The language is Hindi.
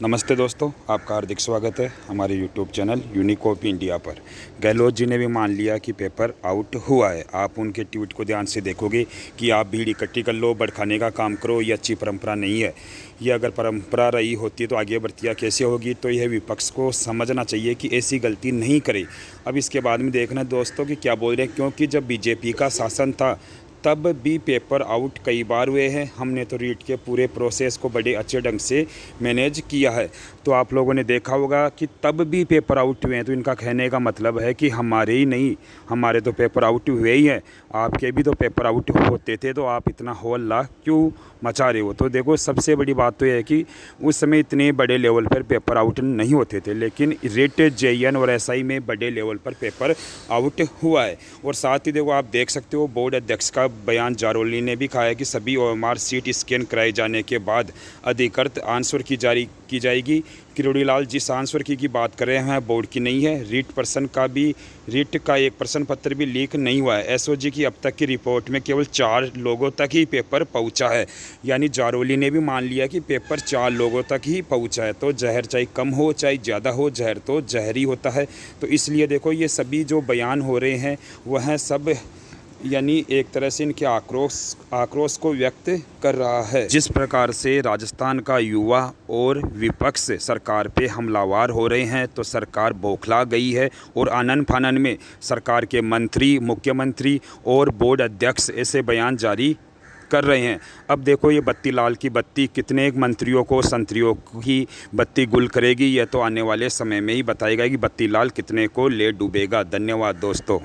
नमस्ते दोस्तों, आपका हार्दिक स्वागत है हमारे YouTube channel unique of India पर। गहलोत जी ने भी मान लिया कि पेपर आउट हुआ है। आप उनके ट्वीट को ध्यान से देखोगे कि आप भीड़ इकट्ठी कर लो, भड़काने का काम करो, ये अच्छी परंपरा नहीं है। ये अगर परंपरा रही होती तो आगे बढ़तिया कैसे होगी। तो यह विपक्ष को समझना चाहिए कि ऐसी गलती नहीं करे। अब इसके बाद में देखना दोस्तों कि क्या बोल रहे हैं, क्योंकि जब बीजेपी का शासन था तब भी पेपर आउट कई बार हुए हैं। हमने तो रीट के पूरे प्रोसेस को बड़े अच्छे ढंग से मैनेज किया है। तो आप लोगों ने देखा होगा कि तब भी पेपर आउट हुए हैं। तो इनका कहने का मतलब है कि हमारे ही नहीं, हमारे तो पेपर आउट हुए ही हैं, आपके भी तो पेपर आउट होते थे, तो आप इतना हौला क्यों मचा रहे हो। तो देखो, सबसे बड़ी बात तो यह है कि उस समय इतने बड़े लेवल पर पेपर आउट नहीं होते थे, लेकिन रिट जेईएन और एसआई में बड़े लेवल पर पेपर आउट हुआ है। और साथ ही देखो, आप देख सकते हो बोर्ड अध्यक्ष का बयान जारोली ने भी कहा है कि सभी ओएमआर सीट स्कैन कराए जाने के बाद अधिकृत आंसर की जाएगी। किरोड़ी लाल जिस आंसर की बात कर रहे हैं बोर्ड की नहीं है। रीट का एक प्रश्न पत्र भी लीक नहीं हुआ है। एसओजी की अब तक की रिपोर्ट में केवल 4 लोगों तक ही पेपर पहुंचा है। यानी जारोली ने भी मान लिया कि पेपर 4 लोगों तक ही पहुंचा है। तो जहर चाहे कम हो चाहे ज़्यादा हो, जहर तो जहर ही होता है। तो इसलिए देखो, ये सभी जो बयान हो रहे हैं वह सब यानी एक तरह से इनके आक्रोश को व्यक्त कर रहा है। जिस प्रकार से राजस्थान का युवा और विपक्ष सरकार पे हमलावर हो रहे हैं, तो सरकार बौखला गई है और आनन फानन में सरकार के मंत्री, मुख्यमंत्री और बोर्ड अध्यक्ष ऐसे बयान जारी कर रहे हैं। अब देखो, ये बत्ती लाल की बत्ती कितने मंत्रियों को, संतरियों की बत्ती गुल करेगी, यह तो आने वाले समय में ही बताएगा कि बत्ती लाल कितने को ले डूबेगा। धन्यवाद दोस्तों।